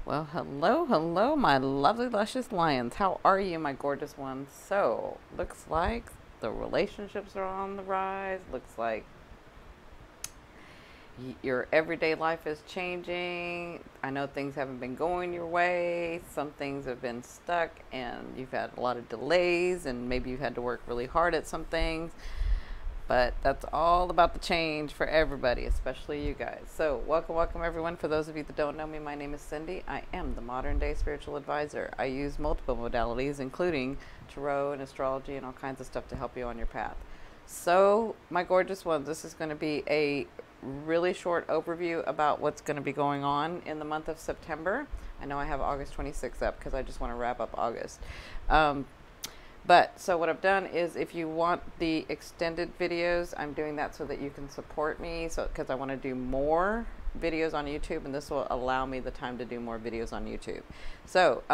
Well, hello, hello, my lovely, luscious lions. How are you, my gorgeous ones? So, looks like the relationships are on the rise. Looks like your everyday life is changing. I know things haven't been going your way. Some things have been stuck, and you've had a lot of delays, and maybe you've had to work really hard at some things. But that's all about the change for everybody, especially you guys. So, welcome, welcome, everyone. For those of you that don't know me, my name is Cindy. I am the modern day spiritual advisor. I use multiple modalities, including tarot and astrology and all kinds of stuff to help you on your path. So, my gorgeous ones, this is going to be a really short overview about what's going to be going on in the month of September. I know I have August 26th up because I just want to wrap up August. But so what I've done is, if you want the extended videos, I'm doing that so that you can support me. So because I want to do more videos on YouTube, and this will allow me the time to do more videos on YouTube. So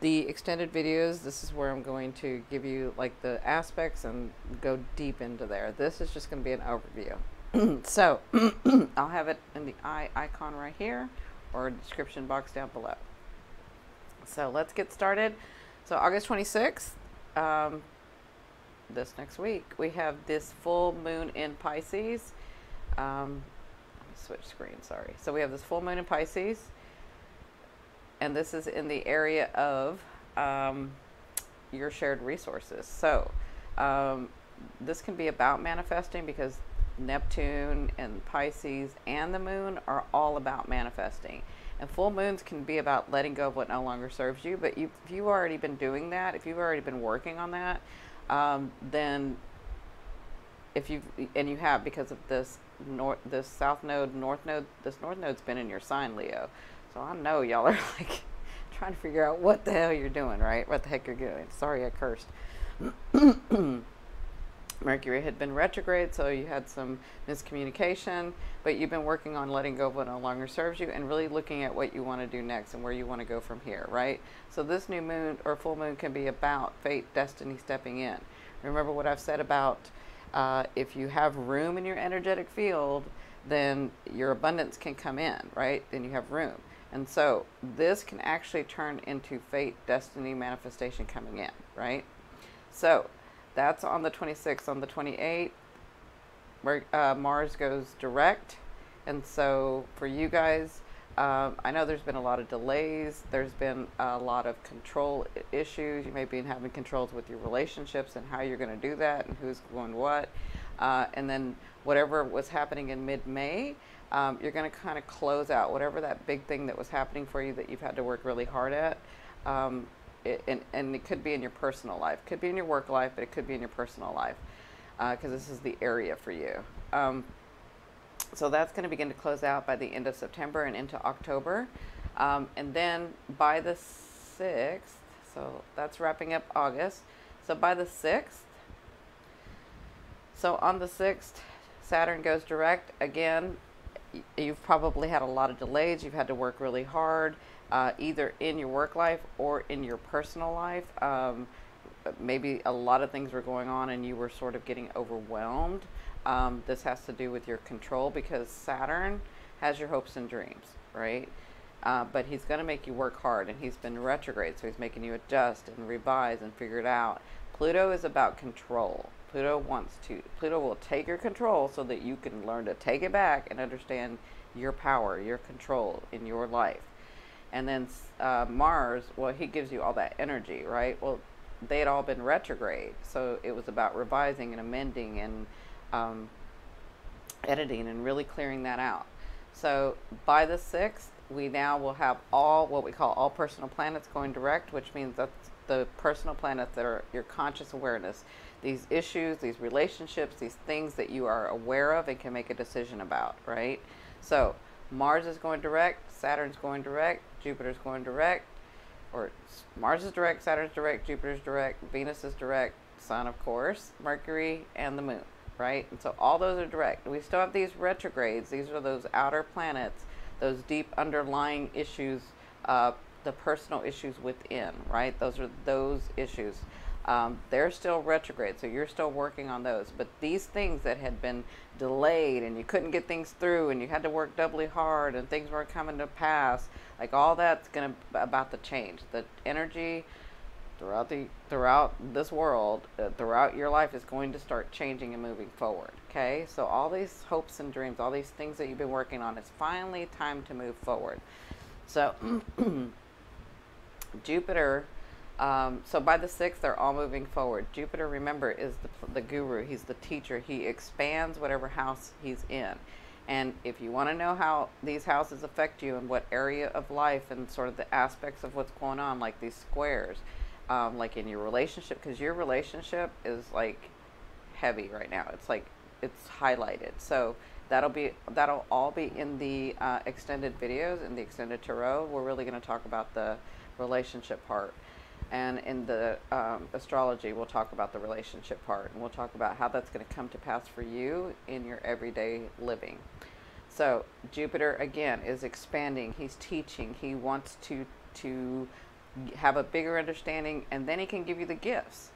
the extended videos, this is where I'm going to give you like the aspects and go deep into there. This is just going to be an overview. So I'll have it in the icon right here, or description box down below. So let's get started. So August 26th, this next week, we have this full moon in Pisces. Let me switch screens, sorry. So we have this full moon in Pisces, and this is in the area of your shared resources. So this can be about manifesting, because Neptune and Pisces and the moon are all about manifesting. And full moons can be about letting go of what no longer serves you. But if you've already been doing that, if you've already been working on that, then if you have, because of this this south node, north node, this north node's been in your sign, Leo. So I know y'all are like trying to figure out what the hell you're doing, right? What the heck you're doing. Sorry, I cursed. Mercury had been retrograde, so you had some miscommunication, but you've been working on letting go of what no longer serves you and really looking at what you want to do next and where you want to go from here, right? So this new moon or full moon can be about fate, destiny stepping in. Remember what I've said about if you have room in your energetic field, then your abundance can come in, right? Then you have room. And so this can actually turn into fate, destiny, manifestation coming in, right? So that's on the 26th. On the 28th, where Mars goes direct. And so for you guys, I know there's been a lot of delays. There's been a lot of control issues. You may be having controls with your relationships and how you're going to do that and who's going what. And then whatever was happening in mid-May, you're going to kind of close out whatever that big thing that was happening for you that you've had to work really hard at. And it could be in your personal life, could be in your work life, but it could be in your personal life, because this is the area for you. So that's going to begin to close out by the end of September and into October. And then by the 6th, so that's wrapping up August. So by the 6th, so on the 6th, Saturn goes direct. Again, you've probably had a lot of delays. You've had to work really hard. Either in your work life or in your personal life. Maybe a lot of things were going on and you were sort of getting overwhelmed. This has to do with your control, because Saturn has your hopes and dreams, right? But he's going to make you work hard, and he's been retrograde, so he's making you adjust and revise and figure it out. Pluto is about control. Pluto will take your control so that you can learn to take it back and understand your power, your control in your life. And then Mars, well, he gives you all that energy, right? Well, they had all been retrograde, so it was about revising and amending and editing and really clearing that out. So by the 6th, we now will have all what we call all personal planets going direct, which means that's the personal planets that are your conscious awareness. These issues, these relationships, these things that you are aware of and can make a decision about, right? So Mars is going direct, Saturn's going direct, Jupiter's going direct, or Mars is direct, Saturn's direct, Jupiter's direct, Venus is direct, Sun, of course, Mercury, and the Moon, right? And so all those are direct. We still have these retrogrades. These are those outer planets, those deep underlying issues, the personal issues within, right? Those are those issues. They're still retrograde, so you're still working on those. But these things that had been delayed and you couldn't get things through and you had to work doubly hard and things weren't coming to pass, like all that's about to change. The energy throughout this world, throughout your life, is going to start changing and moving forward. Okay, so all these hopes and dreams, all these things that you've been working on, it's finally time to move forward. So Jupiter, so by the 6th, they're all moving forward. Jupiter, remember, is the guru. He's the teacher. He expands whatever house he's in. And if you want to know how these houses affect you and what area of life and sort of the aspects of what's going on, like these squares, like in your relationship, because your relationship is like heavy right now. It's like it's highlighted. So that'll all be in the extended videos, in the extended tarot. We're really going to talk about the relationship part. And in the astrology, we'll talk about the relationship part, and we'll talk about how that's going to come to pass for you in your everyday living. So Jupiter, again, is expanding. He's teaching. He wants to have a bigger understanding, and then he can give you the gifts.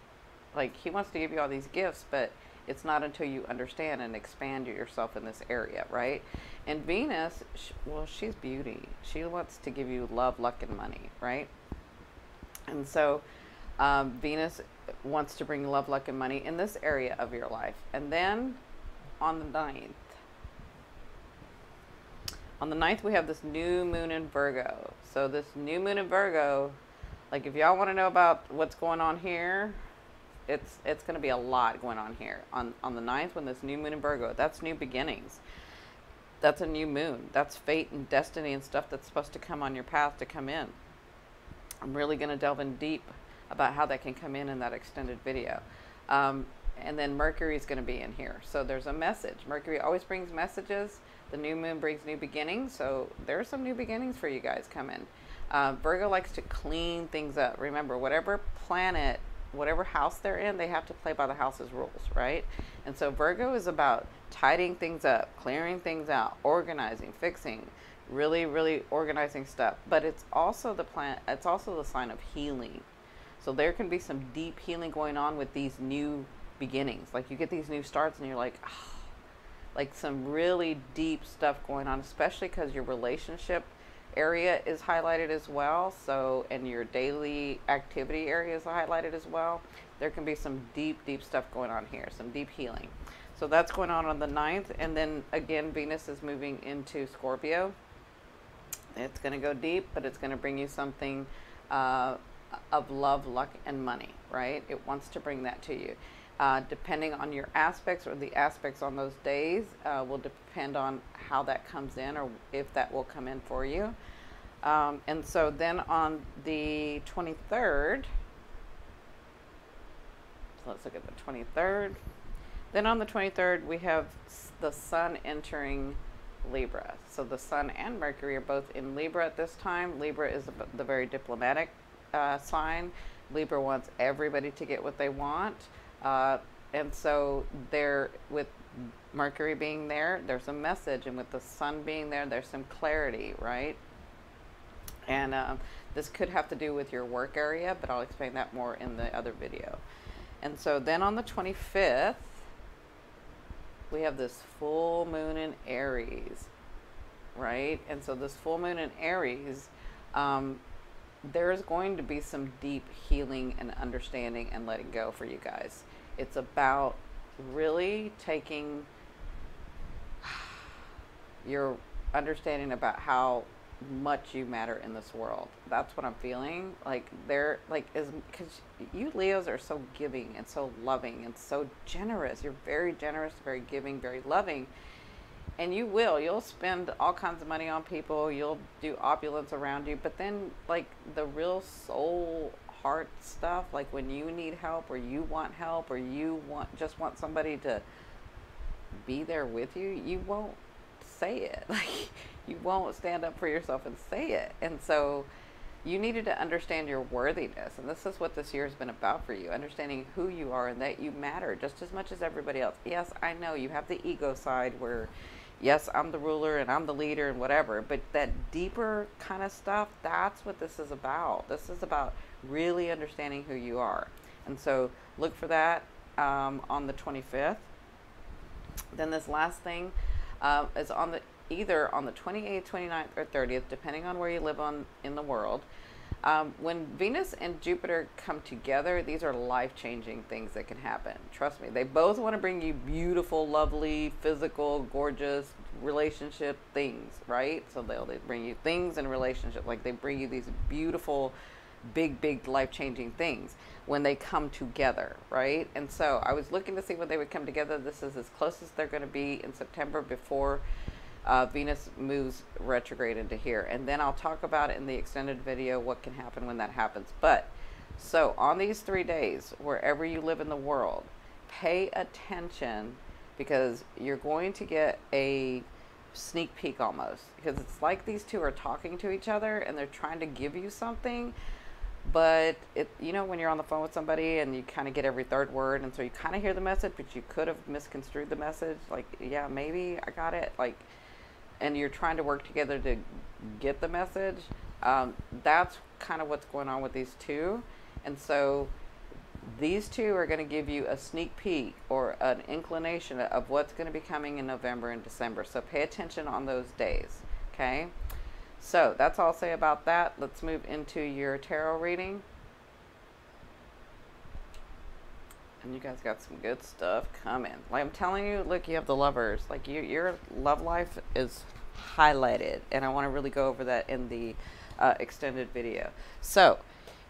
Like, he wants to give you all these gifts, but it's not until you understand and expand yourself in this area, right? And Venus, well, she's beauty. She wants to give you love, luck, and money, right? And so Venus wants to bring love, luck, and money in this area of your life. And then on the 9th, we have this new moon in Virgo. So this new moon in Virgo, like, if y'all want to know about what's going on here, it's going to be a lot going on here. On the 9th, when this new moon in Virgo, that's new beginnings. That's a new moon. That's fate and destiny and stuff that's supposed to come on your path to come in. I'm really going to delve in deep about how that can come in that extended video. And then Mercury is going to be in here. So there's a message. Mercury always brings messages. The new moon brings new beginnings. So there are some new beginnings for you guys coming. Virgo likes to clean things up. Remember, whatever planet, whatever house they're in, they have to play by the house's rules, right? And so Virgo is about tidying things up, clearing things out, organizing, fixing, really, really organizing stuff. But it's also it's also the sign of healing. So there can be some deep healing going on with these new beginnings. Like, you get these new starts and you're like, oh, like some really deep stuff going on, especially because your relationship area is highlighted as well. So, and your daily activity area is highlighted as well. There can be some deep, deep stuff going on here, some deep healing. So that's going on the 9th. And then again, Venus is moving into Scorpio. It's going to go deep, but it's going to bring you something of love, luck, and money, right? It wants to bring that to you. Depending on your aspects, or the aspects on those days, will depend on how that comes in, or if that will come in for you. And so then on the 23rd, so let's look at the 23rd. Then on the 23rd, we have the sun entering Libra. So the sun and Mercury are both in Libra at this time. Libra is the very diplomatic sign. Libra wants everybody to get what they want. And so there, with Mercury being there, there's a message, and with the sun being there, there's some clarity, right? And this could have to do with your work area, but I'll explain that more in the other video. And so then on the 25th, we have this full moon in Aries, right? And so this full moon in Aries, there's going to be some deep healing and understanding and letting go for you guys. It's about really taking your understanding about how much you matter in this world. That's what I'm feeling. Like, they're like, is because you Leos are so giving and so loving and so generous. You're very generous, very giving, very loving. And you'll spend all kinds of money on people. You'll do opulence around you. But then, like, the real soul heart stuff, like when you need help, or you want help, or you just want somebody to be there with you, you won't say it. Like, you won't stand up for yourself and say it. And so you needed to understand your worthiness. And this is what this year has been about for you, understanding who you are and that you matter just as much as everybody else. Yes, I know you have the ego side where, yes, I'm the ruler and I'm the leader and whatever, but that deeper kind of stuff, that's what this is about. This is about really understanding who you are. And so look for that on the 25th. Then this last thing is on the either on the 28th, 29th, or 30th, depending on where you live in the world. When Venus and Jupiter come together, these are life-changing things that can happen. Trust me, they both want to bring you beautiful, lovely, physical, gorgeous relationship things, right? So they bring you things and relationships. Like they bring you these beautiful, big life-changing things when they come together, right? And so I was looking to see when they would come together. This is as close as they're going to be in September before Venus moves retrograde into here. And then I'll talk about it in the extended video what can happen when that happens. But so on these 3 days, wherever you live in the world, pay attention, because you're going to get a sneak peek almost, because it's like these two are talking to each other and they're trying to give you something. But it, you know, when you're on the phone with somebody and you kind of get every third word, and so you kind of hear the message, but you could have misconstrued the message. Like, yeah, maybe I got it. Like, and you're trying to work together to get the message. That's kind of what's going on with these two. And so these two are going to give you a sneak peek or an inclination of what's going to be coming in November and December. So pay attention on those days. Okay. So that's all I'll say about that. Let's move into your tarot reading. And you guys got some good stuff coming. Like I'm telling you, look, you have the Lovers. Like your love life is highlighted. And I want to really go over that in the extended video. So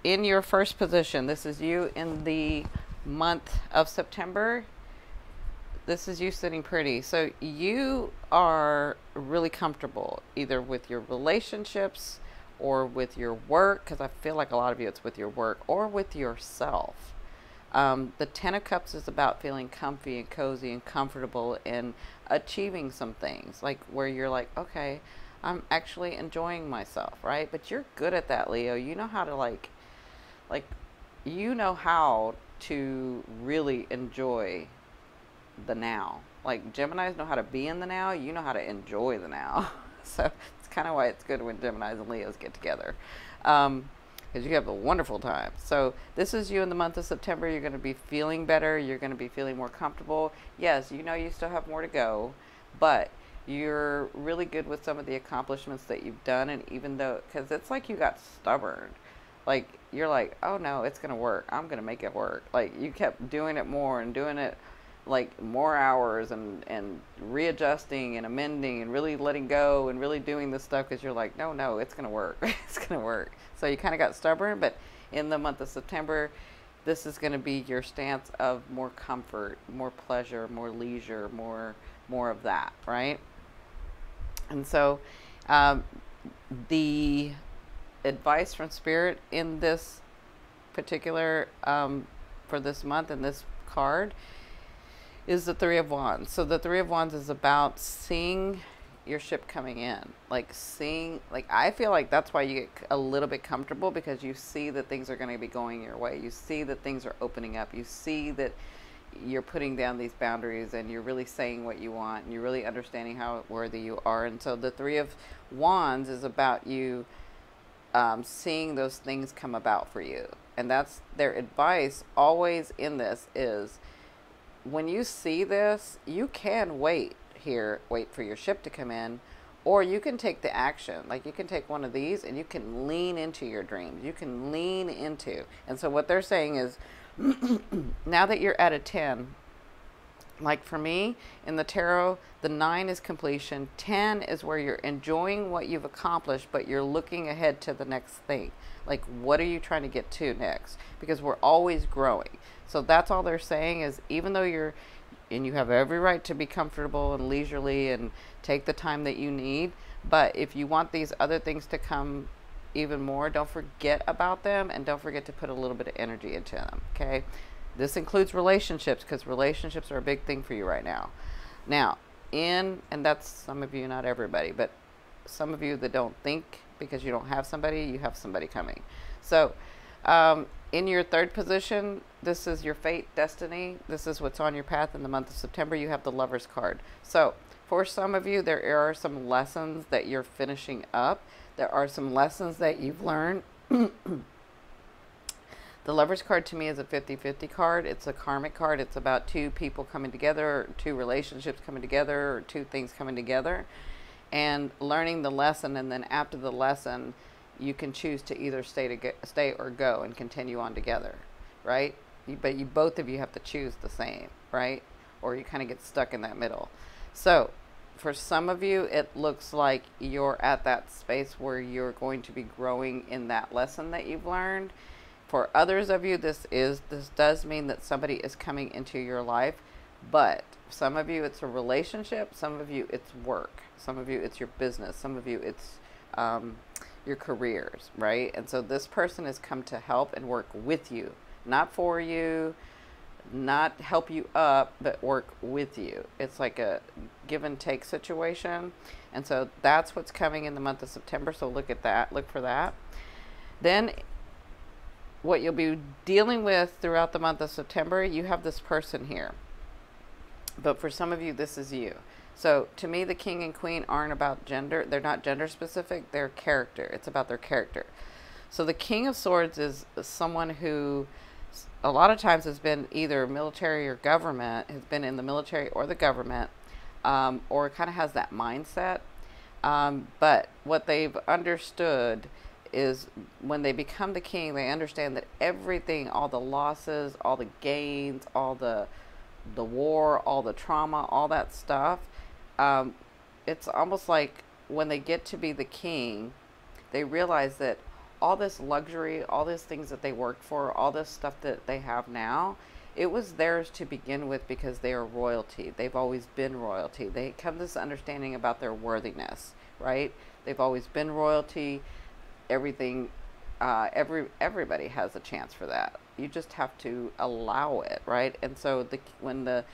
in your first position, this is you in the month of September. This is you sitting pretty. So you are really comfortable either with your relationships or with your work, because I feel like a lot of you it's with your work or with yourself. The Ten of Cups is about feeling comfy and cozy and comfortable and achieving some things, like where you're like, okay, I'm actually enjoying myself, right? But you're good at that, Leo. You know how to like you know how to really enjoy the now. Like Geminis know how to be in the now. You know how to enjoy the now. So it's kind of why it's good when Geminis and Leos get together, because you have a wonderful time. So this is you in the month of September. You're going to be feeling better. You're going to be feeling more comfortable. Yes, you know you still have more to go, but you're really good with some of the accomplishments that you've done. And even though, because it's like you got stubborn, like you're like, oh no, it's going to work. I'm going to make it work. Like you kept doing it more and doing it like more hours and readjusting and amending and really letting go and really doing this stuff because you're like, no, it's going to work. It's going to work. So you kind of got stubborn, but in the month of September, this is going to be your stance of more comfort, more pleasure, more leisure, more of that, right? And so the advice from Spirit in this particular, for this month and this card is the Three of Wands. So the Three of Wands is about seeing your ship coming in, like seeing, like I feel like that's why you get a little bit comfortable, because you see that things are going to be going your way. You see that things are opening up. You see that you're putting down these boundaries and you're really saying what you want and you're really understanding how worthy you are. And so the Three of Wands is about you seeing those things come about for you. And that's their advice always in this is, when you see this, you can wait for your ship to come in, or you can take the action. Like you can take one of these and you can lean into your dreams. You can lean into. And so what they're saying is, now that you're at a 10, like for me in the tarot, the 9 is completion. 10 is where you're enjoying what you've accomplished, but you're looking ahead to the next thing. Like, what are you trying to get to next? Because we're always growing. So that's all they're saying is, even though you have every right to be comfortable and leisurely and take the time that you need, but if you want these other things to come even more, don't forget about them, and don't forget to put a little bit of energy into them, okay? This includes relationships, because relationships are a big thing for you right now. Now, and that's some of you, not everybody, but some of you that don't think because you don't have somebody, you have somebody coming. So, in your third position, this is your fate, destiny. This is what's on your path in the month of September. You have the Lover's card. So for some of you, there are some lessons that you're finishing up. There are some lessons that you've learned The Lover's card to me is a 50-50 card. It's a karmic card. It's about two people coming together, or two relationships coming together, or two things coming together, and learning the lesson. And then after the lesson, you can choose to either stay or go and continue on together, right? But both of you have to choose the same, right? Or you kind of get stuck in that middle. So for some of you, it looks like you're at that space where you're going to be growing in that lesson that you've learned. For others of you, this does mean that somebody is coming into your life, but some of you it's a relationship, some of you it's work, some of you it's your business, some of you it's your careers, right? And so this person has come to help and work with you, not for you, not help you up, but work with you. It's like a give and take situation. And so that's what's coming in the month of September. So look at that, look for that. Then what you'll be dealing with throughout the month of September, you have this person here. But for some of you, this is you. So to me, the king and queen aren't about gender. They're not gender specific. They're character. It's about their character. So the king of swords is someone who a lot of times has been either military or government, has been in the military or the government, or kind of has that mindset. But what they've understood is when they become the king, they understand that everything, all the losses, all the gains, all the war, all the trauma, all that stuff, it's almost like when they get to be the king, they realize that all this luxury, all these things that they worked for, all this stuff that they have now, it was theirs to begin with because they are royalty. They've always been royalty. They come to this understanding about their worthiness, right? They've always been royalty. Everything, everybody has a chance for that. You just have to allow it, right? And so when the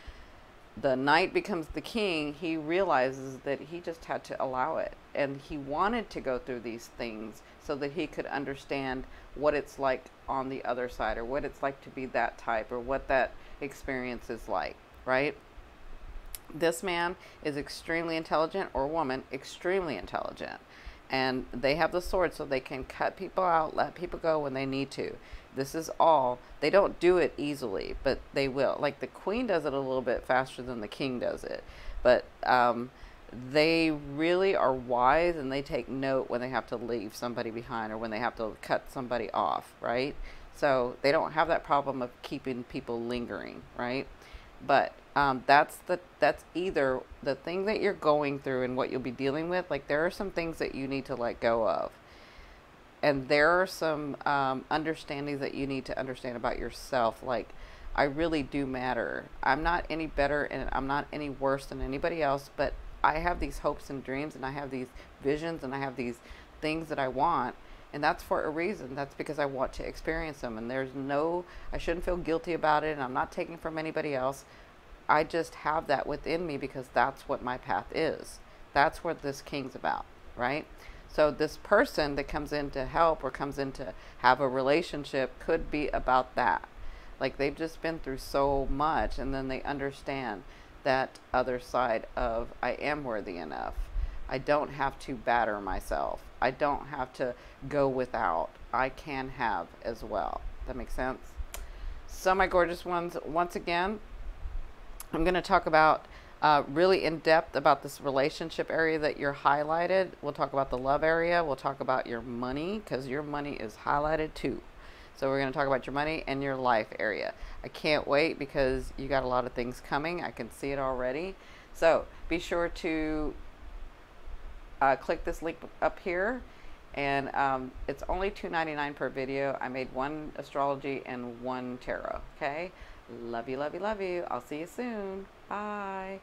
knight becomes the king, he realizes that he just had to allow it, and he wanted to go through these things so that he could understand what it's like on the other side, or what it's like to be that type, or what that experience is like, right? This man is extremely intelligent, or woman, extremely intelligent. And they have the sword so they can cut people out, let people go when they need to. This is all. They don't do it easily, but they will. Like the queen does it a little bit faster than the king does it. But they really are wise, and they take note when they have to leave somebody behind, or when they have to cut somebody off, right? So they don't have that problem of keeping people lingering, right? But that's either the thing that you're going through and what you'll be dealing with. Like there are some things that you need to let go of, and there are some understandings that you need to understand about yourself. Like, I really do matter. I'm not any better and I'm not any worse than anybody else, but I have these hopes and dreams, and I have these visions, and I have these things that I want, and that's for a reason. That's because I want to experience them, and I shouldn't feel guilty about it, and I'm not taking from anybody else. I just have that within me because that's what my path is. That's what this king's about, right? So this person that comes in to help or comes in to have a relationship could be about that. Like they've just been through so much, and then they understand that other side of I am worthy enough. I don't have to batter myself. I don't have to go without. I can have as well. That makes sense? So my gorgeous ones, once again, I'm going to talk about really in depth about this relationship area that you're highlighted. We'll talk about the love area. We'll talk about your money, because your money is highlighted too. So we're going to talk about your money and your life area. I can't wait because you got a lot of things coming. I can see it already. So be sure to click this link up here. And it's only $2.99 per video. I made one astrology and one tarot. Okay? Love you, love you, love you. I'll see you soon. Bye.